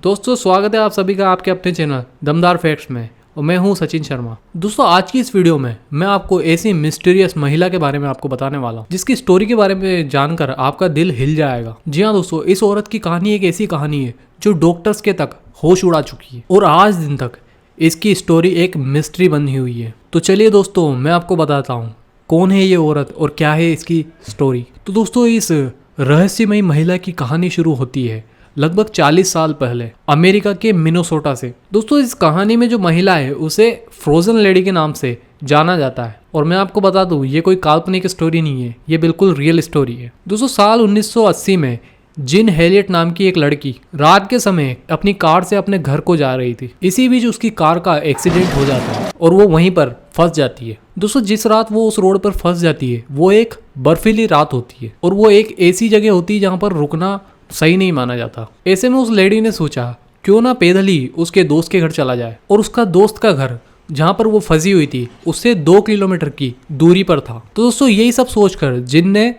दोस्तों स्वागत है आप सभी का आपके अपने चैनल दमदार फैक्ट्स में और मैं हूं सचिन शर्मा। दोस्तों आज की इस वीडियो में मैं आपको ऐसी मिस्टीरियस महिला के बारे में आपको बताने वाला हूं जिसकी स्टोरी के बारे में जानकर आपका दिल हिल जाएगा। जी हाँ दोस्तों, इस औरत की कहानी एक ऐसी कहानी है जो डॉक्टर्स के तक होश उड़ा चुकी है और आज दिन तक इसकी स्टोरी एक मिस्ट्री बनी हुई है। तो चलिए दोस्तों मैं आपको बताता हूँ कौन है ये औरत और क्या है इसकी स्टोरी। तो दोस्तों इस रहस्यमयी महिला की कहानी शुरू होती है लगभग 40 साल पहले अमेरिका के मिनेसोटा से। दोस्तों इस कहानी में जो महिला है उसे फ्रोजन लेडी के नाम से जाना जाता है और मैं आपको बता दूं ये कोई काल्पनिक स्टोरी नहीं है, ये बिल्कुल रियल स्टोरी है। दोस्तों साल 1980 में जिन हेलियट नाम की एक लड़की रात के समय अपनी कार से अपने घर को जा रही थी। इसी बीच उसकी कार का एक्सीडेंट हो जाता है और वो वहीं पर फंस जाती है। दोस्तों जिस रात वो उस रोड पर फंस जाती है वो एक बर्फीली रात होती है और वो एक ऐसी जगह होती है जहाँ पर रुकना सही नहीं माना जाता। ऐसे में उस लेडी ने सोचा क्यों ना पैदल ही उसके दोस्त के घर चला जाए और उसका दोस्त का घर जहाँ पर वो फंसी हुई थी उससे 2 किलोमीटर की दूरी पर था। तो दोस्तों यही सब सोचकर जिन ने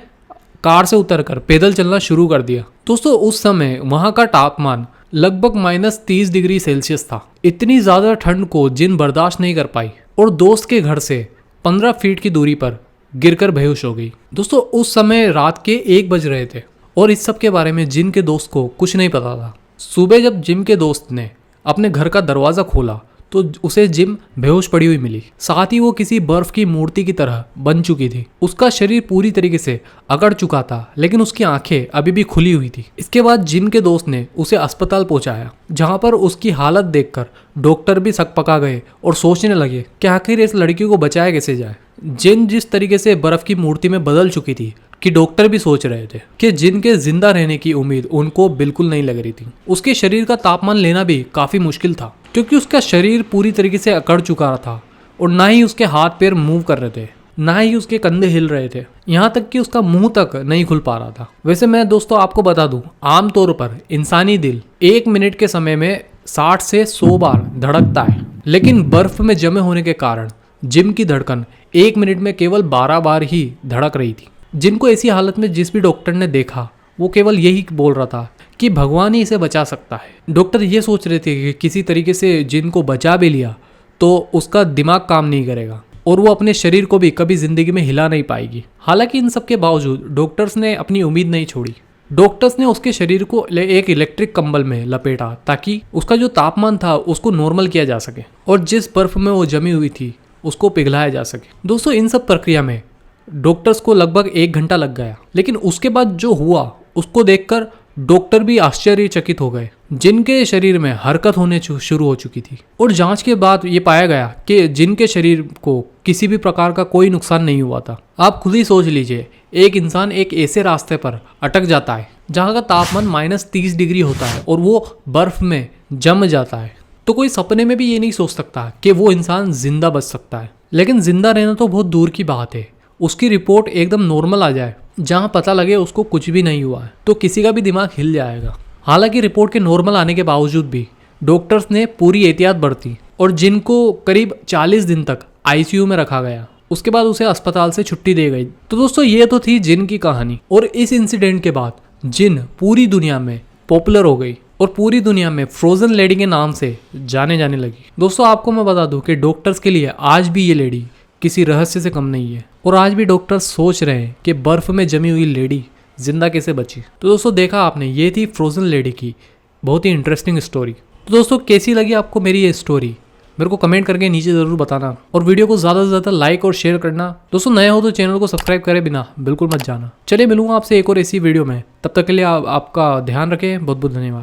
कार से उतरकर पैदल चलना शुरू कर दिया। दोस्तों उस समय वहाँ का तापमान लगभग -30 डिग्री सेल्सियस था। इतनी ज्यादा ठंड को जिन बर्दाश्त नहीं कर पाई और दोस्त के घर से 15 फीट की दूरी पर गिरकर बेहोश हो गई। दोस्तों उस समय रात के 1 बज रहे थे और इस सब के बारे में जिम के दोस्त को कुछ नहीं पता था। सुबह जब जिम के दोस्त ने अपने घर का दरवाजा खोला तो उसे जिम बेहोश पड़ी हुई मिली। साथ ही वो किसी बर्फ की मूर्ति की तरह बन चुकी थी। उसका शरीर पूरी तरीके से अकड़ चुका था लेकिन उसकी आंखें अभी भी खुली हुई थी। इसके बाद जिम के दोस्त ने उसे अस्पताल पहुंचाया जहां पर उसकी हालत देखकर डॉक्टर भी सकपका गए और सोचने लगे कि आखिर इस लड़की को बचाया कैसे जाए। जिन जिस तरीके से बर्फ की मूर्ति में बदल चुकी थी कि डॉक्टर भी सोच रहे थे कि जिन के जिंदा रहने की उम्मीद उनको बिल्कुल नहीं लग रही थी। उसके शरीर का तापमान लेना भी काफी मुश्किल था क्योंकि उसका शरीर पूरी तरीके से अकड़ चुका था और ना ही उसके हाथ पैर मूव कर रहे थे, ना ही उसके कंधे हिल रहे थे, यहाँ तक कि उसका मुंह तक नहीं खुल पा रहा था। वैसे मैं दोस्तों आपको बता दूं आमतौर पर इंसानी दिल 1 मिनट के समय में 60 से 100 बार धड़कता है, लेकिन बर्फ में जमे होने के कारण जिम की धड़कन 1 मिनट में केवल 12 बार ही धड़क रही थी। जिनको ऐसी हालत में जिस भी डॉक्टर ने देखा वो केवल यही बोल रहा था कि भगवान ही इसे बचा सकता है। डॉक्टर ये सोच रहे थे कि किसी तरीके से जिन को बचा भी लिया तो उसका दिमाग काम नहीं करेगा और वो अपने शरीर को भी कभी जिंदगी में हिला नहीं पाएगी। हालांकि इन सब के बावजूद डॉक्टर्स ने अपनी उम्मीद नहीं छोड़ी। डॉक्टर्स ने उसके शरीर को एक इलेक्ट्रिक कंबल में लपेटा ताकि उसका जो तापमान था उसको नॉर्मल किया जा सके और जिस बर्फ में वो जमी हुई थी उसको पिघलाया जा सके। दोस्तों इन सब प्रक्रिया में डॉक्टर्स को लगभग 1 घंटा लग गया, लेकिन उसके बाद जो हुआ उसको देखकर डॉक्टर भी आश्चर्यचकित हो गए। जिनके शरीर में हरकत होने शुरू हो चुकी थी और जांच के बाद ये पाया गया कि जिनके शरीर को किसी भी प्रकार का कोई नुकसान नहीं हुआ था। आप खुद ही सोच लीजिए एक इंसान एक ऐसे रास्ते पर अटक जाता है जहाँ का तापमान -30 डिग्री होता है और वो बर्फ में जम जाता है, तो कोई सपने में भी ये नहीं सोच सकता कि वो इंसान जिंदा बच सकता है। लेकिन जिंदा रहना तो बहुत दूर की बात है, उसकी रिपोर्ट एकदम नॉर्मल आ जाए जहां पता लगे उसको कुछ भी नहीं हुआ है तो किसी का भी दिमाग हिल जाएगा। हालांकि रिपोर्ट के नॉर्मल आने के बावजूद भी डॉक्टर्स ने पूरी एहतियात बरती और जिनको करीब 40 दिन तक आईसीयू में रखा गया। उसके बाद उसे अस्पताल से छुट्टी दे गई। तो दोस्तों ये तो थी जिन की कहानी और इस इंसिडेंट के बाद जिन पूरी दुनिया में पॉपुलर हो गई और पूरी दुनिया में फ्रोजन लेडी के नाम से जाने लगी। दोस्तों आपको मैं बता दूं कि डॉक्टर्स के लिए आज भी ये लेडी किसी रहस्य से कम नहीं है और आज भी डॉक्टर सोच रहे हैं कि बर्फ में जमी हुई लेडी जिंदा कैसे बची। तो दोस्तों देखा आपने, ये थी फ्रोजन लेडी की बहुत ही इंटरेस्टिंग स्टोरी। तो दोस्तों कैसी लगी आपको मेरी ये स्टोरी मेरे को कमेंट करके नीचे ज़रूर बताना और वीडियो को ज़्यादा से ज़्यादा लाइक और शेयर करना। दोस्तों नए हो तो चैनल को सब्सक्राइब करे बिना बिल्कुल मत जाना। चलिए मिलूंगा आपसे एक और ऐसी वीडियो में, तब तक के लिए आपका ध्यान रखें। बहुत बहुत धन्यवाद।